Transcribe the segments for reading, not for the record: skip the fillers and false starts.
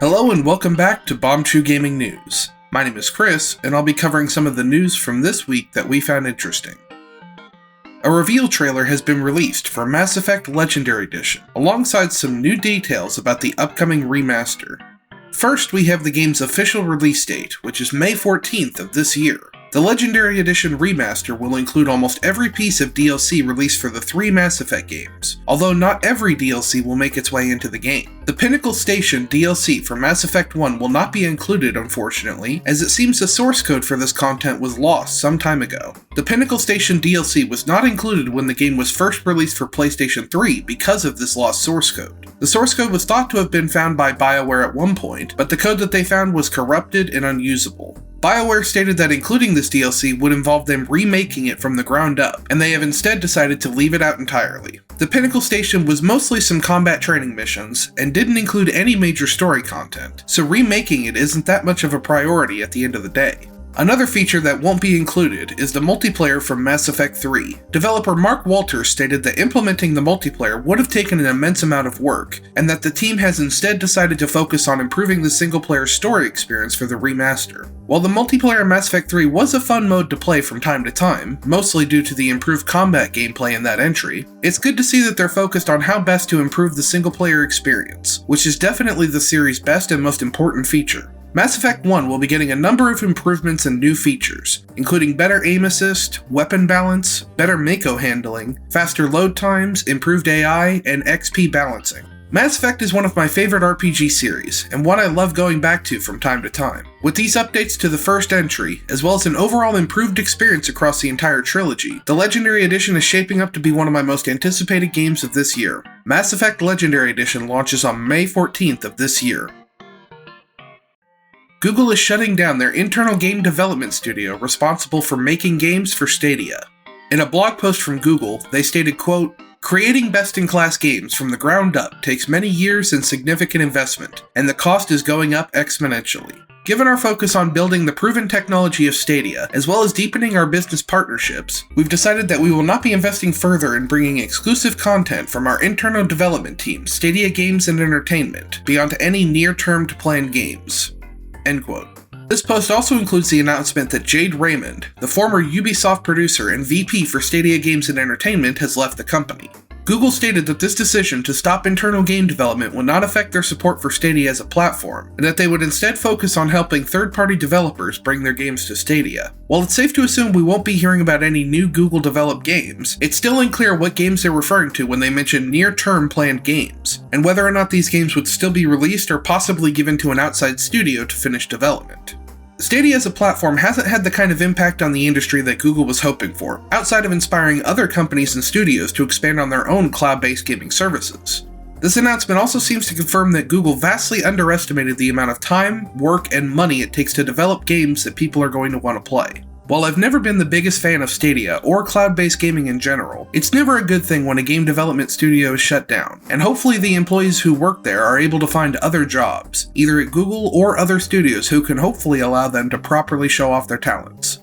Hello and welcome back to Bombchu Gaming News. My name is Chris, and I'll be covering some of the news from this week that we found interesting. A reveal trailer has been released for Mass Effect Legendary Edition, alongside some new details about the upcoming remaster. First, we have the game's official release date, which is May 14th of this year. The Legendary Edition remaster will include almost every piece of DLC released for the 3 Mass Effect games, although not every DLC will make its way into the game. The Pinnacle Station DLC for Mass Effect 1 will not be included, unfortunately, as it seems the source code for this content was lost some time ago. The Pinnacle Station DLC was not included when the game was first released for PlayStation 3 because of this lost source code. The source code was thought to have been found by BioWare at one point, but the code that they found was corrupted and unusable. BioWare stated that including this DLC would involve them remaking it from the ground up, and they have instead decided to leave it out entirely. The Pinnacle Station was mostly some combat training missions, and didn't include any major story content, so remaking it isn't that much of a priority at the end of the day. Another feature that won't be included is the multiplayer from Mass Effect 3. Developer Mark Walters stated that implementing the multiplayer would have taken an immense amount of work, and that the team has instead decided to focus on improving the single-player story experience for the remaster. While the multiplayer in Mass Effect 3 was a fun mode to play from time to time, mostly due to the improved combat gameplay in that entry, it's good to see that they're focused on how best to improve the single-player experience, which is definitely the series' best and most important feature. Mass Effect 1 will be getting a number of improvements and new features, including better aim assist, weapon balance, better Mako handling, faster load times, improved AI, and XP balancing. Mass Effect is one of my favorite RPG series, and one I love going back to from time to time. With these updates to the first entry, as well as an overall improved experience across the entire trilogy, the Legendary Edition is shaping up to be one of my most anticipated games of this year. Mass Effect Legendary Edition launches on May 14th of this year. Google is shutting down their internal game development studio responsible for making games for Stadia. In a blog post from Google, they stated, quote, "Creating best-in-class games from the ground up takes many years and significant investment, and the cost is going up exponentially. Given our focus on building the proven technology of Stadia, as well as deepening our business partnerships, we've decided that we will not be investing further in bringing exclusive content from our internal development team, Stadia Games and Entertainment, beyond any near-term planned games." End quote. This post also includes the announcement that Jade Raymond, the former Ubisoft producer and VP for Stadia Games and Entertainment, has left the company. Google stated that this decision to stop internal game development would not affect their support for Stadia as a platform, and that they would instead focus on helping third-party developers bring their games to Stadia. While it's safe to assume we won't be hearing about any new Google-developed games, it's still unclear what games they're referring to when they mention near-term planned games, and whether or not these games would still be released or possibly given to an outside studio to finish development. Stadia as a platform hasn't had the kind of impact on the industry that Google was hoping for, outside of inspiring other companies and studios to expand on their own cloud-based gaming services. This announcement also seems to confirm that Google vastly underestimated the amount of time, work, and money it takes to develop games that people are going to want to play. While I've never been the biggest fan of Stadia or cloud-based gaming in general, it's never a good thing when a game development studio is shut down, and hopefully the employees who work there are able to find other jobs, either at Google or other studios who can hopefully allow them to properly show off their talents.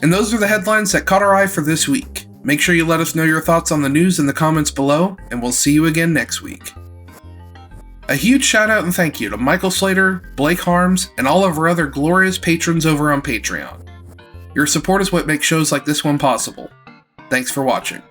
And those are the headlines that caught our eye for this week. Make sure you let us know your thoughts on the news in the comments below, and we'll see you again next week. A huge shout out and thank you to Michael Slater, Blake Harms, and all of our other glorious patrons over on Patreon. Your support is what makes shows like this one possible. Thanks for watching.